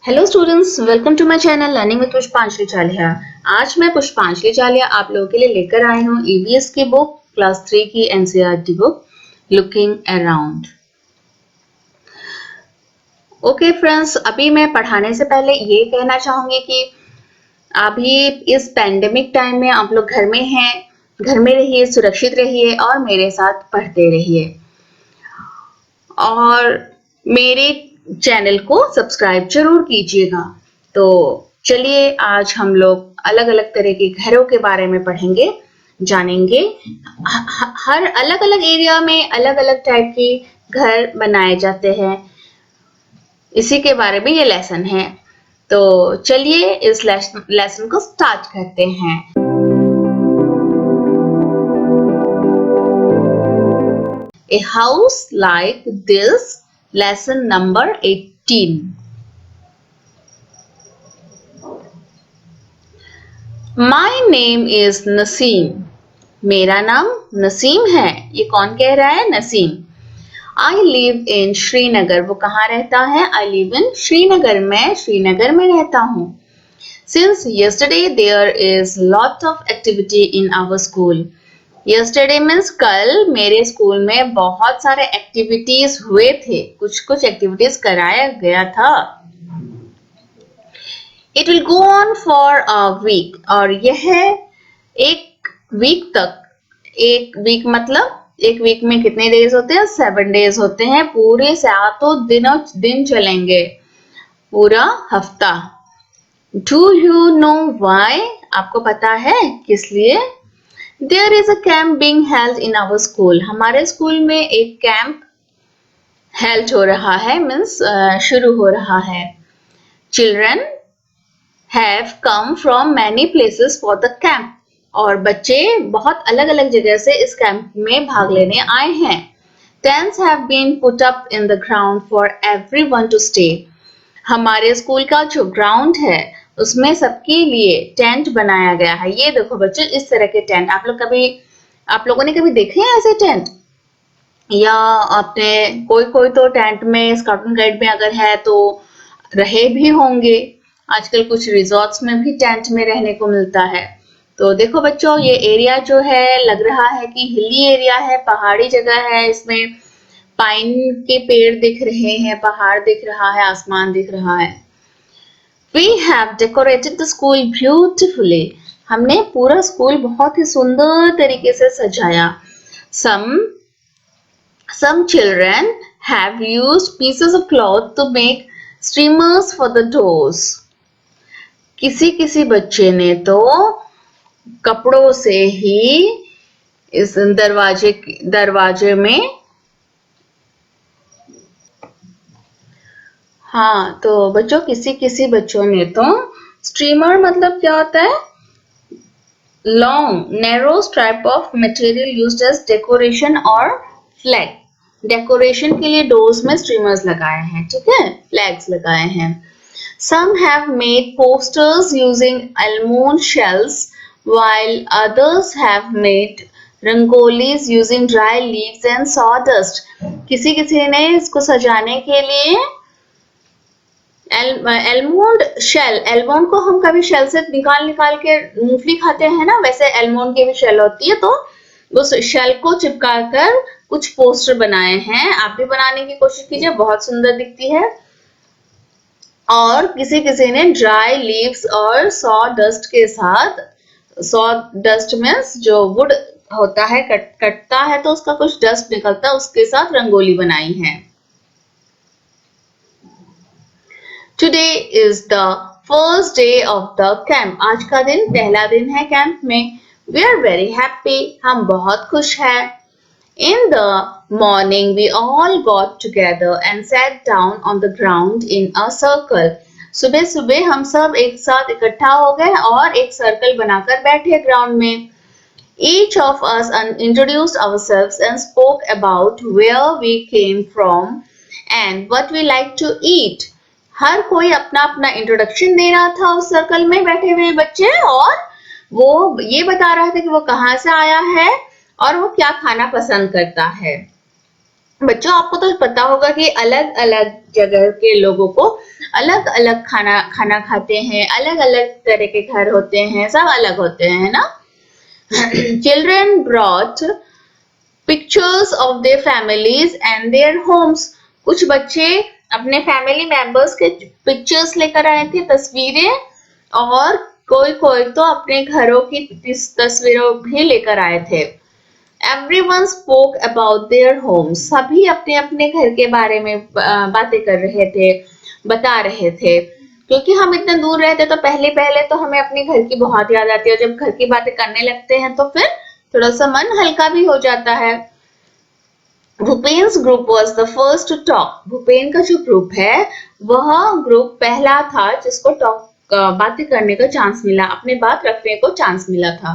Hello students, welcome to my channel learning with Pushpanjali Chaliya. आज मैं पुष्पांजलि चालिया आप लोगों के लिए लेकर आई हूँ ईवीएस की बुक क्लास 3 की NCERT book looking around. Okay friends, अभी मैं पढ़ाने से पहले ये कहना चाहूंगी कि अभी इस पैंडेमिक टाइम में आप लोग घर में हैं, घर में रहिए, सुरक्षित रहिए और मेरे साथ पढ़ते रहिए और मेरे चैनल को सब्सक्राइब जरूर कीजिएगा। तो चलिए आज हम लोग अलग अलग तरह के घरों के बारे में पढ़ेंगे, जानेंगे। हर अलग अलग एरिया में अलग अलग टाइप के घर बनाए जाते हैं, इसी के बारे में ये लेसन है। तो चलिए इस लेसन को स्टार्ट करते हैं। A house like this, lesson number 18. My name is Naseem. मेरा नाम नसीम है। ये कौन कह रहा है? Naseem. I live in Srinagar. वो कहाँ रहता है? I live in Srinagar. मैं श्रीनगर में रहता हूँ। Since yesterday there is lot of activity in our school. Yesterday means कल मेरे स्कूल में बहुत सारे एक्टिविटीज हुए थे, कुछ एक्टिविटीज कराया गया था। It will go on for a week। और यह एक वीक तक, एक वीक मतलब एक वीक में कितने डेज होते हैं? 7 डेज होते हैं। पूरे 7 दिन चलेंगे, पूरा हफ्ता। Do you know why? आपको पता है किस लिए? There is a camp being held in our school। हमारे स्कूल में एक कैंप held हो रहा है, मीन्स शुरू हो रहा है। Children have come from many places for the camp। और बच्चे बहुत अलग अलग जगह से इस कैंप में भाग लेने आए हैं। Tents have been put up in the ground for everyone to stay। हमारे स्कूल का जो ग्राउंड है उसमें सबके लिए टेंट बनाया गया है। ये देखो बच्चों, इस तरह के टेंट आप लोगों ने कभी देखे हैं ऐसे टेंट? या आपने कोई तो टेंट में स्काउट एंड गाइड में अगर है तो रहे भी होंगे। आजकल कुछ रिजॉर्ट्स में भी टेंट में रहने को मिलता है। तो देखो बच्चों, ये एरिया जो है लग रहा है कि हिली एरिया है, पहाड़ी जगह है। इसमें पाइन के पेड़ दिख रहे हैं, पहाड़ दिख रहा है, आसमान दिख रहा है। We have decorated the school beautifully। हमने पूरा स्कूल बहुत ही सुंदर तरीके से सजाया। Some children have used pieces of cloth to make streamers for the doors। किसी बच्चे ने तो कपड़ों से ही इस दरवाजे में, हाँ तो बच्चों किसी बच्चों ने तो स्ट्रीमर मतलब क्या होता है? Long narrow stripe of material used as decoration और फ्लैग। डेकोरेशन के लिए डोर्स में स्ट्रीमर्स लगाए हैं, ठीक है, फ्लैग्स लगाए हैं। Some have made posters using almond shells while others have made rangolis using dry leaves and sawdust। किसी ने इसको सजाने के लिए एलमोंड शेल, एलमोंड को हम कभी शेल से निकाल के मूंगफली खाते हैं ना, वैसे एलमोंड की भी शेल होती है। तो उस शेल को चिपका कर कुछ पोस्टर बनाए हैं। आप भी बनाने की कोशिश कीजिए, बहुत सुंदर दिखती है। और किसी ने ड्राई लीव्स और सॉ डस्ट के साथ, सॉ डस्ट मीन्स जो वुड होता है, कटता है तो उसका कुछ डस्ट निकलता है, उसके साथ रंगोली बनाई है। Today is the first day of the camp। आज का दिन पहला दिन है कैंप में। We are very happy। हम बहुत खुश हैं। In the morning we all got together and sat down on the ground in a circle। सुबह हम सब एक साथ इकट्ठा हो गए और एक सर्कल बनाकर बैठे ग्राउंड में। Each of us introduced ourselves and spoke about where we came from and what we like to eat। हर कोई अपना अपना इंट्रोडक्शन दे रहा था उस सर्कल में बैठे हुए बच्चे, और वो ये बता रहा था कि वो कहाँ से आया है और वो क्या खाना पसंद करता है। बच्चों आपको तो पता होगा कि अलग अलग जगह के लोगों को अलग अलग खाना खाते हैं, अलग अलग तरह के घर होते हैं, सब अलग होते हैं ना। Children brought pictures of their families and their homes. कुछ बच्चे अपने फैमिली मेंबर्स के पिक्चर्स लेकर आए थे, तस्वीरें, और कोई कोई तो अपने घरों की तस्वीरों भी लेकर आए थे। Everyone spoke about their homes. सभी अपने अपने घर के बारे में बातें कर रहे थे, बता रहे थे। क्योंकि हम इतने दूर रहते तो पहले पहले तो हमें अपने घर की बहुत याद आती है, और जब घर की बातें करने लगते हैं तो फिर थोड़ा सा मन हल्का भी हो जाता है। Bhupen's group was the first to talk. Bhupen का जो ग्रुप है वह ग्रुप पहला था जिसको बातें करने का चांस मिला, अपनी बात रखने को चांस मिला था।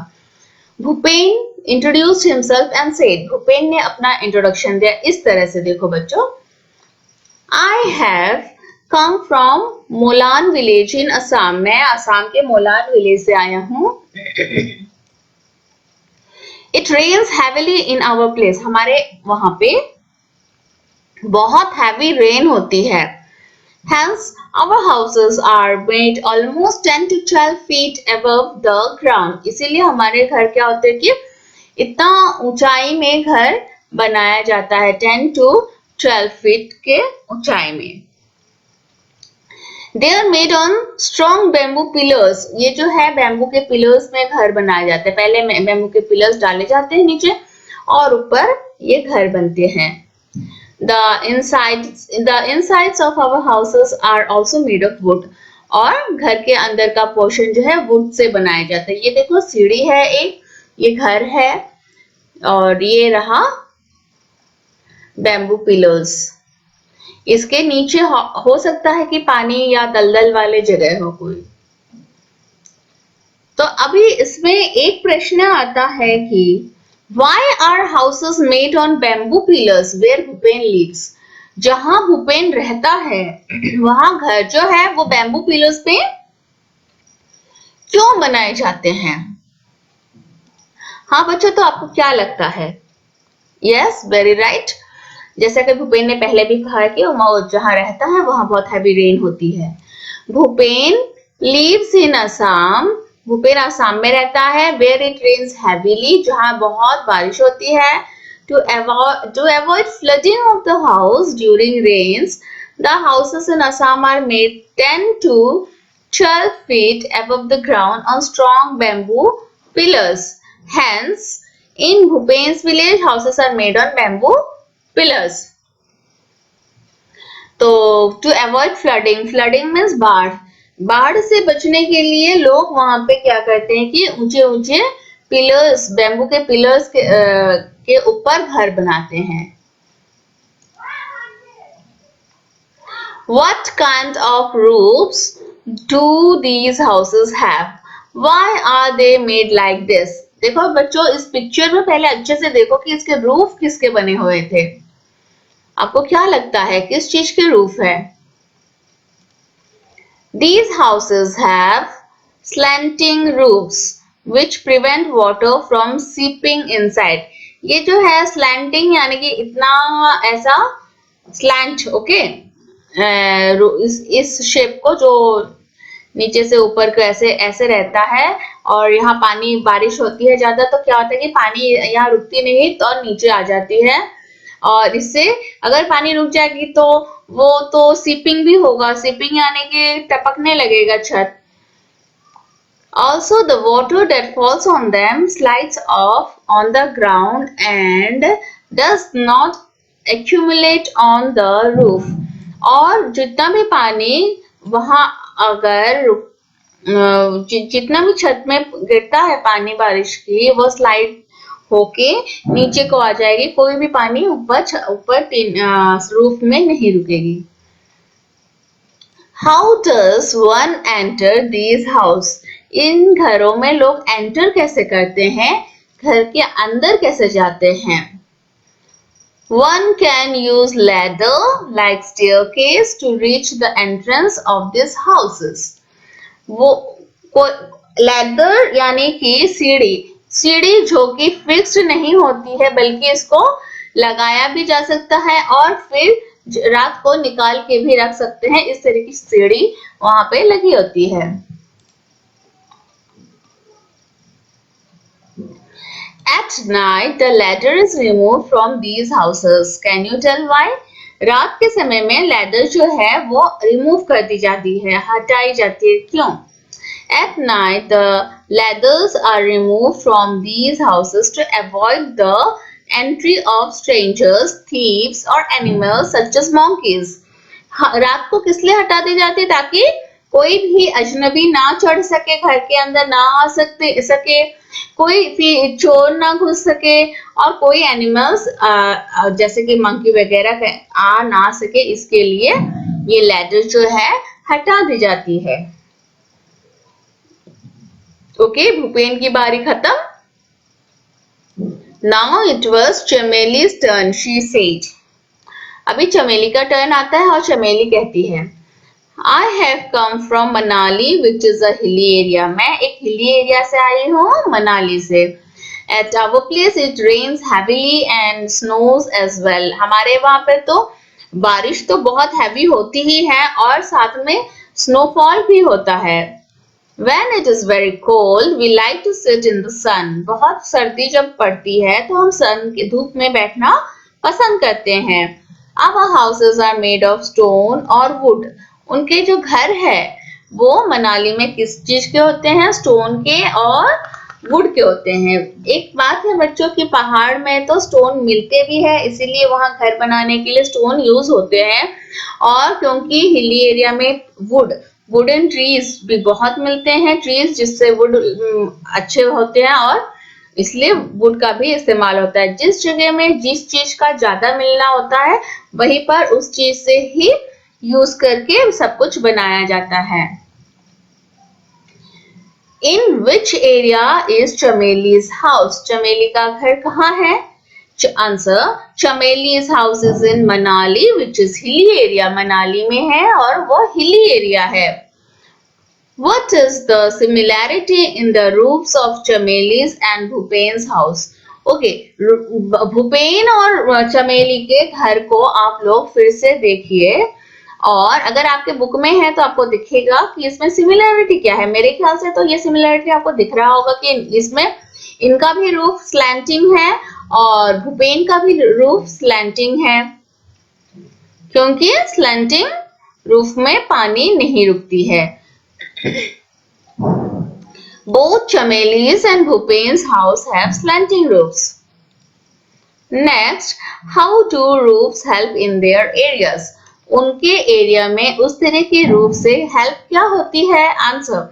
Bhupen introduced himself and said, Bhupen ने अपना इंट्रोडक्शन दिया इस तरह से, देखो बच्चों, I have come from Molan village in Assam. मैं असम के मोलान विलेज से आया हूँ। It rains heavily in our place. हमारे वहां पे बहुत हैवी रेन होती है। Hence, our houses are made almost 10 to 12 feet above the ground. इसीलिए हमारे घर क्या होते हैं कि इतना ऊंचाई में घर बनाया जाता है, 10 to 12 feet के ऊंचाई में। They are made on strong bamboo pillars. ये जो है बैम्बू के पिलर्स में घर बनाए जाते हैं। पहले बैम्बू के पिलर्स डाले जाते हैं नीचे और ऊपर ये घर बनते हैं। The insides of our houses are also made of wood. और घर के अंदर का पोर्शन जो है वुड से बनाया जाता है। ये देखो सीढ़ी है एक, ये घर है, और ये रहा बैम्बू पिलर्स। इसके नीचे हो सकता है कि पानी या दलदल वाले जगह हो कोई। तो अभी इसमें एक प्रश्न आता है कि Why are houses made on bamboo pillars where Bhupen lives? जहां भूपेन रहता है वहां घर जो है वो बैम्बू पिलर्स पे क्यों बनाए जाते हैं? हाँ बच्चों, तो आपको क्या लगता है? Yes, very right. जैसा कि भूपेन ने पहले भी कहा कि वो जहां रहता है वहां बहुत हैवी रेन होती है। Bhupen lives in Assam. भूपेन असम में रहता है। Where it rains heavily, जहां बहुत बारिश होती है। To avoid flooding of the house during rains, the houses in Assam are made 10 to 12 feet above the ground on strong bamboo pillars. Hence, in Bhupen's village, houses are made on bamboo pillars. तो to avoid flooding means बाढ़ से बचने के लिए लोग वहां पे क्या करते हैं कि ऊंचे ऊंचे पिलर्स, बैम्बू के पिलर्स के ऊपर घर बनाते हैं। What kind of roofs do these houses have? Why are they made like this? देखो बच्चों, इस पिक्चर में पहले अच्छे से देखो कि इसके रूफ किसके बने हुए थे। आपको क्या लगता है किस चीज के रूफ है? These houses have slanting roofs which prevent water from seeping inside. ये जो है slanting यानी कि इतना ऐसा slant, ओके, इस शेप को जो नीचे से ऊपर को ऐसे रहता है, और यहाँ पानी बारिश होती है ज्यादा तो क्या होता है कि पानी यहाँ रुकती नहीं तो नीचे आ जाती है, और इससे अगर पानी रुक जाएगी तो वो तो सीपिंग भी होगा। सीपिंग यानी कि टपकने लगेगा छत। Also, the water that falls on them slides off on the ground and does not accumulate on the roof. और जितना भी पानी वहां अगर जितना भी छत में गिरता है पानी बारिश की, वो स्लाइड होके नीचे को आ जाएगी। कोई भी पानी ऊपर रूफ में नहीं रुकेगी। How does one enter these house? इन घरों में लोग एंटर कैसे करते हैं? घर के अंदर कैसे जाते हैं? One can use ladder like staircase to reach the entrance of these houses. वो लैडर यानी कि सीढ़ी जो कि फिक्स्ड नहीं होती है बल्कि इसको लगाया भी जा सकता है और फिर रात को निकाल के भी रख सकते हैं, इस तरह की सीढ़ी वहां पे लगी होती है। At night, the ladder is removed from these houses. Can you tell why? रात के समय में लैडर जो है वो रिमूव कर दी जाती है, हटाई जाती है, क्यों? At night, the ladders are removed from these houses to avoid the entry of strangers, thieves, or animals such as monkeys. रात को किस लिए हटा दी जाती है? ताकि कोई भी अजनबी ना चढ़ सके, घर के अंदर ना आ सके, कोई भी चोर ना घुस सके और कोई एनिमल्स जैसे कि मंकी वगैरह आ ना सके, इसके लिए ये लैडर जो है हटा दी जाती है। ओके, भूपेन की बारी खत्म। Now it was Chameli's turn, she said. अभी चमेली का टर्न आता है और चमेली कहती है, I have come from Manali, which is a hilly area. मैं एक हिली एरिया से आई हूँ, मनाली से। At our place it rains heavily and snows as well. हमारे वहाँ पे तो बारिश तो बहुत हैवी होती ही है और साथ में स्नोफॉल भी होता है। When it is very cold, we like to sit in the sun. बहुत सर्दी जब पड़ती है तो हम सन की धूप में बैठना पसंद करते हैं। Our houses are made of stone or wood. उनके जो घर है वो मनाली में किस चीज के होते हैं? स्टोन के और वुड के होते हैं। एक बात है बच्चों की, पहाड़ में तो स्टोन मिलते भी है, इसीलिए वहां घर बनाने के लिए स्टोन यूज होते हैं, और क्योंकि हिली एरिया में वुडन ट्रीज भी बहुत मिलते हैं, ट्रीज जिससे वुड अच्छे होते हैं और इसलिए वुड का भी इस्तेमाल होता है। जिस जगह में जिस चीज का ज्यादा मिलना होता है वहीं पर उस चीज से ही यूज करके सब कुछ बनाया जाता है। In which area is चमेली's house? चमेली का घर कहाँ है? Answer: चमेली's house is in Manali, which is hilly area. Manali में है और वो hilly area है। What is the similarity in the roofs of चमेली's and भूपेन्स house? Okay, Bhupen और चमेली के घर को आप लोग फिर से देखिए, और अगर आपके बुक में है तो आपको दिखेगा कि इसमें सिमिलैरिटी क्या है। मेरे ख्याल से तो ये सिमिलैरिटी आपको दिख रहा होगा कि इसमें इनका भी रूफ स्लैंटिंग है और भूपेन का भी रूफ स्लैंटिंग है, क्योंकि स्लैंटिंग रूफ में पानी नहीं रुकती है। Both Chameli's and Bhupen's house have slanting roofs. Next, how do roofs help in their areas? उनके एरिया में उस तरह के रूफ से हेल्प क्या होती है? Answer: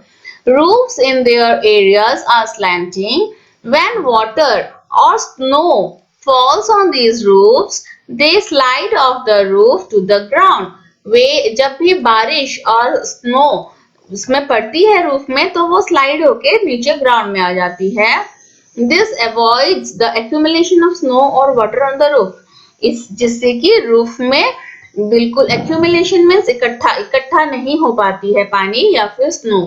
roofs in their areas are slanting. When water or snow falls on these roofs, they slide off the roof to the ground. वे जब भी बारिश और स्नो उसमें पड़ती है रूफ में तो वो स्लाइड होके नीचे ग्राउंड में आ जाती है। This avoids the accumulation of snow or water on the roof. इस जिससे कि रूफ में बिल्कुल accumulation मीन्स इकट्ठा नहीं हो पाती है पानी या फिर snow.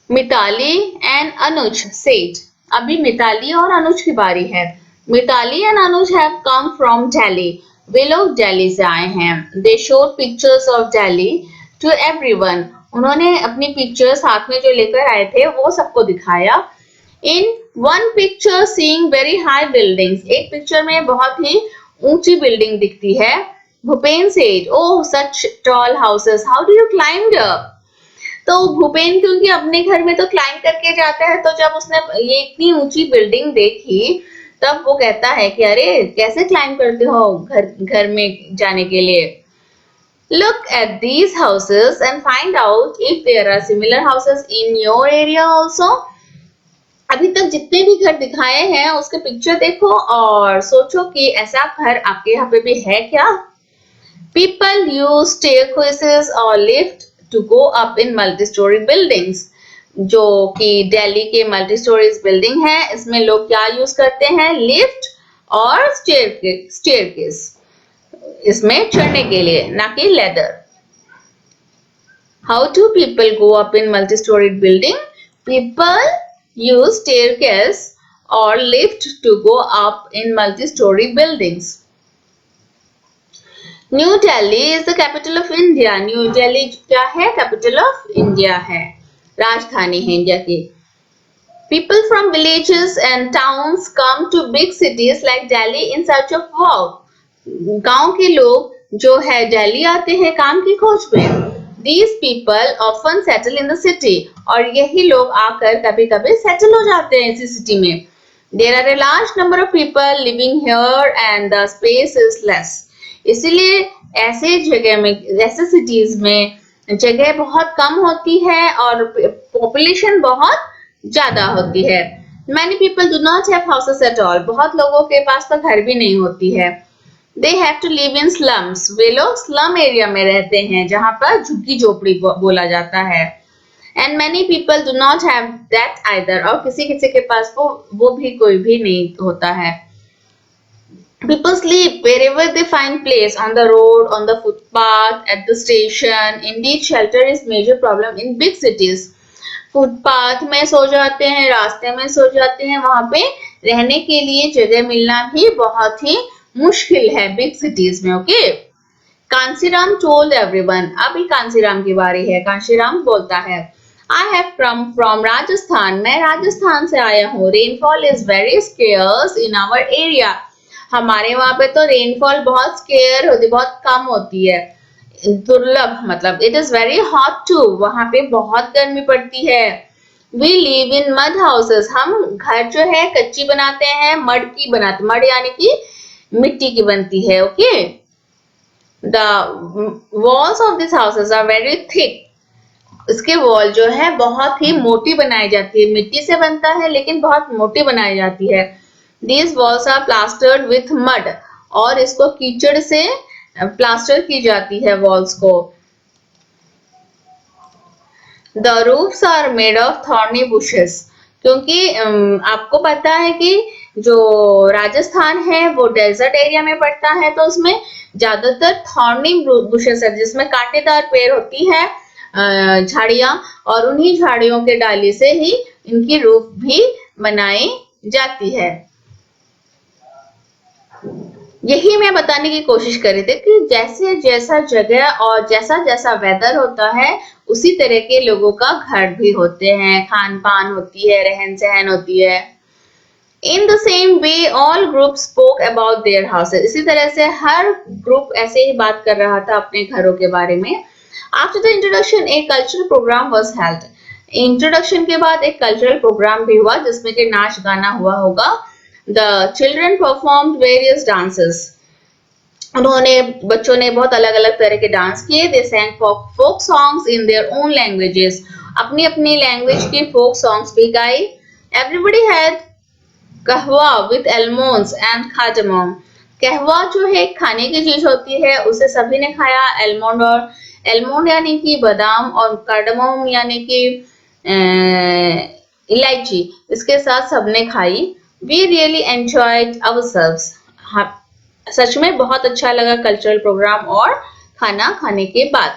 Mitali and Anuj said. अभी मिताली और अनुज की बारी है। Mitali and Anuj have come from Delhi. वे लोग दिल्ली से आए हैं। They showed pictures of Delhi to everyone. उन्होंने अपनी पिक्चर्स हाथ में जो लेकर आए थे वो सबको दिखाया। In one picture seeing very high buildings. एक पिक्चर में बहुत ही ऊंची बिल्डिंग दिखती है। Bhupen said, oh such tall houses, how do you climb up? तो भूपेन क्योंकि अपने घर में तो क्लाइंब करके जाता है, तो जब उसने ये इतनी ऊंची बिल्डिंग देखी तब वो कहता है कि अरे कैसे क्लाइंब करते हो घर में जाने के लिए। Look at these houses and find out if there are similar houses in your area also. अभी तक जितने भी घर दिखाए हैं उसके पिक्चर देखो और सोचो कि ऐसा घर आपके यहाँ पे भी है क्या? People use staircases or lift to go up in multi-story buildings. जो कि दिल्ली के मल्टी स्टोरीज बिल्डिंग है, इसमें लोग क्या यूज करते हैं? लिफ्ट और स्टेयरकेस, इसमें चढ़ने के लिए, ना कि leather. How do people go up in multi-storied building? People use staircase or lift to go up in multi-story buildings. New Delhi is the capital of India. New Delhi क्या है? कैपिटल ऑफ इंडिया है, राजधानी है इंडिया की। People from villages and towns come to big cities like Delhi in search of work. गांव के लोग जो है दिल्ली आते हैं काम की खोज में। These people often settle in the city. और यही लोग आकर कभी-कभी सेटल हो जाते हैं इसी सिटी में। There are a large number of people living here and the space is less. इसीलिए ऐसे जगह में, ऐसे सिटीज में जगह बहुत कम होती है और पॉपुलेशन बहुत ज्यादा होती है। Many people do not have houses at all. बहुत लोगों के पास तो घर भी नहीं होती है। They have to live in slums. वे लोग स्लम एरिया में रहते हैं जहाँ पर झुग्गी झोपड़ी बोला जाता है। And many people do not have that either. और किसी किसी के पास वो भी कोई भी नहीं होता है। People sleep wherever they find place, on the road, on the footpath, at the station. Indeed, shelter is major problem in big cities. Footpath में सो जाते हैं, रास्ते में सो जाते हैं, वहां पे रहने के लिए जगह मिलना भी बहुत ही मुश्किल है बिग सिटीज में। Okay, Kansiram told everyone. अभी कांसीराम की बारी है। कांसीराम बोलता है, I have come from Rajasthan. मैं राजस्थान से आया हूँ। Rainfall is very scarce in our area. हमारे वहां पे तो रेनफॉल बहुत स्केयर होती, बहुत कम होती है, दुर्लभ मतलब। It is very hot too. वहां पे बहुत गर्मी पड़ती है। We live in mud houses. हम घर जो है कच्ची बनाते हैं, मड की बनाते, मड यानी कि मिट्टी की बनती है। Okay, the walls of this houses are very thick. इसके वॉल जो है बहुत ही मोटी बनाई जाती है। मिट्टी से बनता है लेकिन बहुत मोटी बनाई जाती है। These walls are plastered with mud. और इसको कीचड़ से प्लास्टर की जाती है वॉल्स को। The roofs are made of thorny bushes. क्योंकि आपको पता है कि जो राजस्थान है वो डेजर्ट एरिया में पड़ता है, तो उसमें ज्यादातर थॉर्नी बुशेस है जिसमें कांटेदार पेड़ होती है, झाड़ियां, और उन्हीं झाड़ियों के डाली से ही इनकी रूफ भी बनाई जाती है। यही मैं बताने की कोशिश कर रही थी कि जैसे जैसा जगह और जैसा जैसा वेदर होता है उसी तरह के लोगों का घर भी होते हैं, खान पान होती है, रहन सहन होती है। In the same way all group spoke about their houses. इसी तरह से हर ग्रुप ऐसे ही बात कर रहा था अपने घरों के बारे में। After the introduction a cultural programme was held. Introduction के बाद एक कल्चरल प्रोग्राम भी हुआ जिसमें कि नाच गाना हुआ होगा। The children performed various dances. उन्होंने, बच्चों ने बहुत अलग अलग तरह के डांस किए। They sang folk songs in their own languages. अपनी अपनी लैंग्वेज की फोक सॉन्ग्स भी गाई। Everybody had कहवा with almonds and cardamom. कहवा जो है खाने की चीज होती है, उसे सभी ने खाया। एलमोंड, और एलमोंड यानी कि बादाम, और कार्डमम यानी कि इलायची, इसके साथ सबने खाई। We really enjoyed ourselves. सच में बहुत अच्छा लगा कल्चरल प्रोग्राम और खाना खाने के बाद।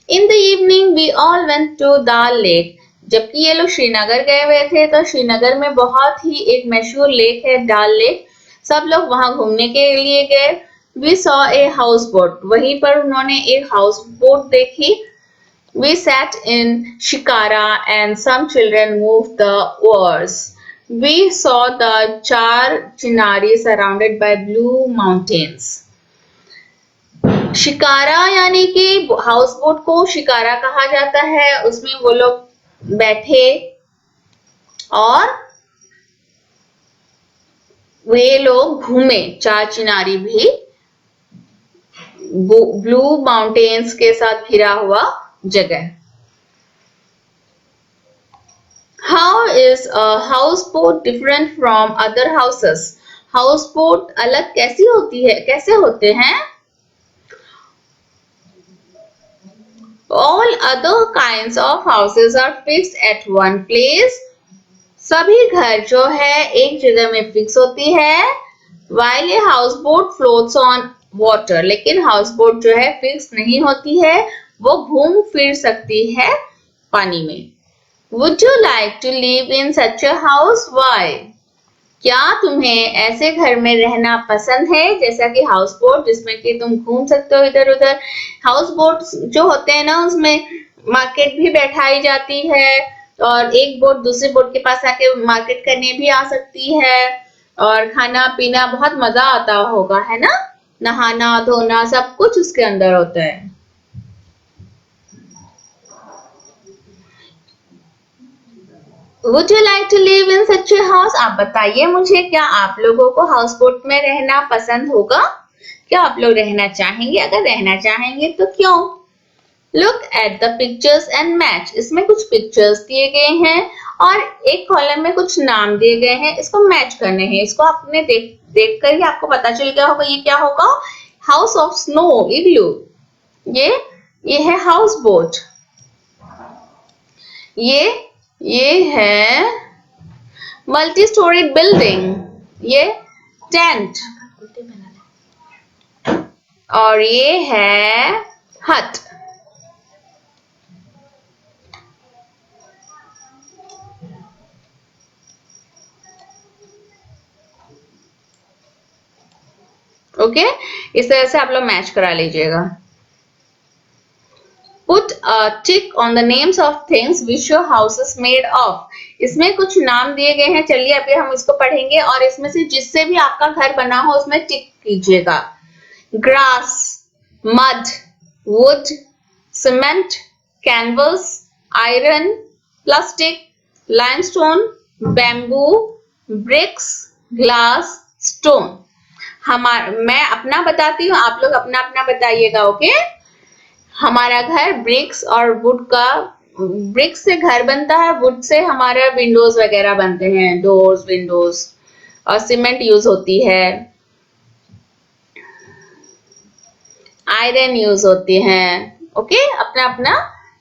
In the evening we all went to Dal Lake. जबकि ये लोग श्रीनगर गए हुए थे, तो श्रीनगर में बहुत ही एक मशहूर लेक है डाल लेक। सब लोग वहां घूमने के लिए गए। We saw a houseboat. वहीं पर उन्होंने एक हाउस बोट देखी। We sat in shikara and some children moved the oars. We saw the Char Chinari surrounded by blue mountains. Shikara यानी कि हाउस बोट को शिकारा कहा जाता है। उसमें वो लोग बैठे और वे लोग घूमे। चार चिनारी भी ब्लू माउंटेन्स के साथ घिरा हुआ जगह। How is a houseboat different from other houses? Houseboat अलग कैसी होती है, कैसे होते हैं? All other kinds of houses are fixed at one place. सभी घर जो है एक जगह में फिक्स होती है। While a houseboat floats on water, लेकिन हाउसबोट जो है फिक्स नहीं होती है, वो घूम फिर सकती है पानी में। Would you like to live in such a house? Why? क्या तुम्हें ऐसे घर में रहना पसंद है जैसा कि हाउस बोट, जिसमें कि तुम घूम सकते हो इधर उधर। हाउस बोट जो होते हैं ना, उसमें मार्केट भी बैठाई जाती है और एक बोट दूसरे बोट के पास आके मार्केट करने भी आ सकती है और खाना पीना बहुत मजा आता होगा, है ना। नहाना धोना सब कुछ उसके अंदर होता है। Would you like to live in such a house? आप बताइए मुझे, क्या आप लोगों को हाउस बोट में रहना पसंद होगा? क्या आप लोग रहना चाहेंगे? अगर रहना चाहेंगे तो क्यों? Look at the pictures and match. इसमें कुछ पिक्चर्स दिए गए हैं और एक कॉलम में कुछ नाम दिए गए हैं, इसको मैच करने हैं। इसको आपने देख कर ही आपको पता चल गया होगा ये क्या होगा। हाउस ऑफ स्नो, इग्लू। ये है हाउस बोट। ये है मल्टी स्टोरीड बिल्डिंग, ये टेंट, और ये है हट। ओके, इस तरह से आप लोग मैच करा लीजिएगा। Put a tick on the names of things which your house is made of. इसमें कुछ नाम दिए गए हैं, चलिए अभी हम इसको पढ़ेंगे और इसमें से जिससे भी आपका घर बना हो उसमें टिक कीजिएगा। Grass, mud, wood, cement, canvas, iron, plastic, limestone, bamboo, bricks, glass, stone. मैं अपना बताती हूँ, आप लोग अपना अपना बताइएगा। ओके, हमारा घर ब्रिक्स और वुड का, ब्रिक्स से घर बनता है, वुड से हमारा विंडोज वगैरह बनते हैं, डोर्स विंडोज, और सीमेंट यूज होती है, आयरन यूज होती है। ओके, अपना अपना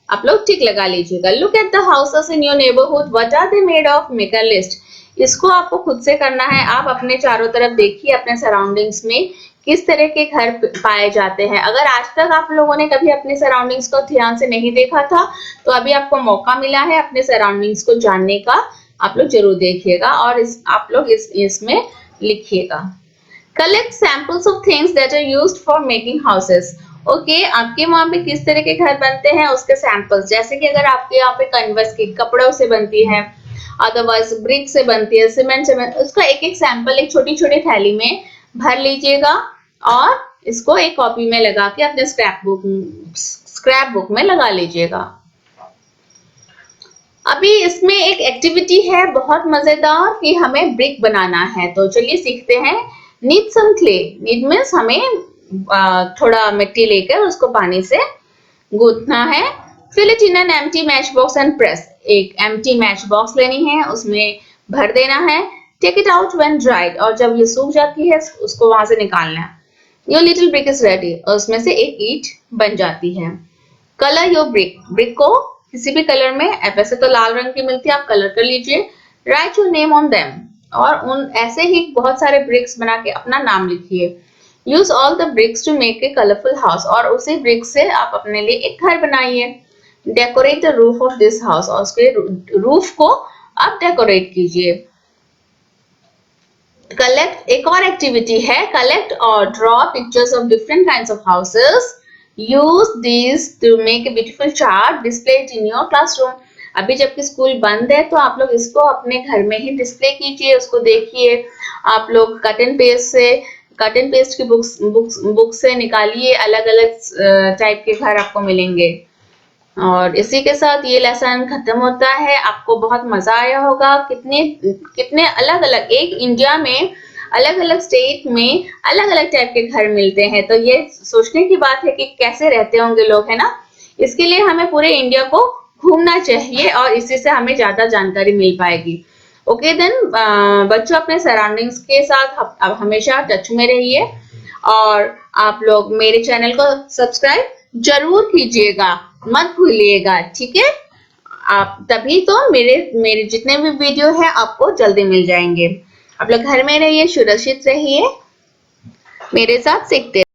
आप लोग टिक लगा लीजिएगा। Look at the houses in your neighbourhood, what are they made of, make a list. इसको आपको खुद से करना है। आप अपने चारों तरफ देखिए, अपने सराउंडिंग्स में किस तरह के घर पाए जाते हैं। अगर आज तक आप लोगों ने कभी अपने सराउंडिंग्स को ध्यान से नहीं देखा था तो अभी आपको मौका मिला है अपने सराउंडिंग्स को जानने का। आप लोग जरूर देखिएगा और आप लोग इसमें लिखिएगा। Collect samples of things that are used for making houses. Okay, आपके वहां पे किस तरह के घर बनते हैं उसके सैंपल्स, जैसे कि अगर आपके यहाँ पे कैनवस की कपड़ों से बनती है, अदरवाइज ब्रिक से बनती है, सीमेंट से बनती है, उसका एक एक सैंपल एक छोटी छोटी थैली में भर लीजिएगा और इसको एक कॉपी में लगा के अपने स्क्रैप बुक में लगा लीजिएगा। अभी इसमें एक एक्टिविटी है बहुत मजेदार कि हमें ब्रिक बनाना है, तो चलिए सीखते हैं। Need some clay, need means हमें थोड़ा मिट्टी लेकर उसको पानी से गूंथना है। Fill it in an empty match box and press, एक एम्प्टी मैच बॉक्स लेनी है, उसमें भर देना है। Take it out when dried, और जब ये सूख जाती है उसको वहां से निकालना है। Your little brick is ready, और उसमें से एक ईंट बन जाती है। कलर योर ब्रिक, ब्रिक को किसी भी कलर में, वैसे तो लाल रंग की मिलती है, आप कलर कर लीजिए। Right your name on them, और उन ऐसे ही बहुत सारे ब्रिक्स बना के अपना नाम लिखिए। Use all the bricks to make a colourful house, और उसी ब्रिक से आप अपने लिए एक घर बनाइए। Decorate the roof of this house, और उसके रूफ को आप डेकोरेट कीजिए। कलेक्ट, एक और एक्टिविटी है, कलेक्ट और draw pictures of different kinds of houses. Use this to make a beautiful chart, display it in your classroom. अभी जबकि स्कूल बंद है तो आप लोग इसको अपने घर में ही डिस्प्ले कीजिए, उसको देखिए। आप लोग कट एंड पेस्ट की बुक्स से निकालिए, अलग अलग टाइप के घर आपको मिलेंगे। और इसी के साथ ये लेसन खत्म होता है। आपको बहुत मजा आया होगा। कितने अलग अलग, एक इंडिया में अलग अलग स्टेट में अलग अलग टाइप के घर मिलते हैं, तो ये सोचने की बात है कि कैसे रहते होंगे लोग, है ना। इसके लिए हमें पूरे इंडिया को घूमना चाहिए और इसी से हमें ज्यादा जानकारी मिल पाएगी। ओके देन, बच्चों अपने सराउंडिंग्स के साथ हमेशा टच में रहिए और आप लोग मेरे चैनल को सब्सक्राइब जरूर कीजिएगा, मत भूलिएगा, ठीक है। आप तभी तो मेरे जितने भी वीडियो है आपको जल्दी मिल जाएंगे। आप लोग घर में रहिए, सुरक्षित रहिए, मेरे साथ सीखते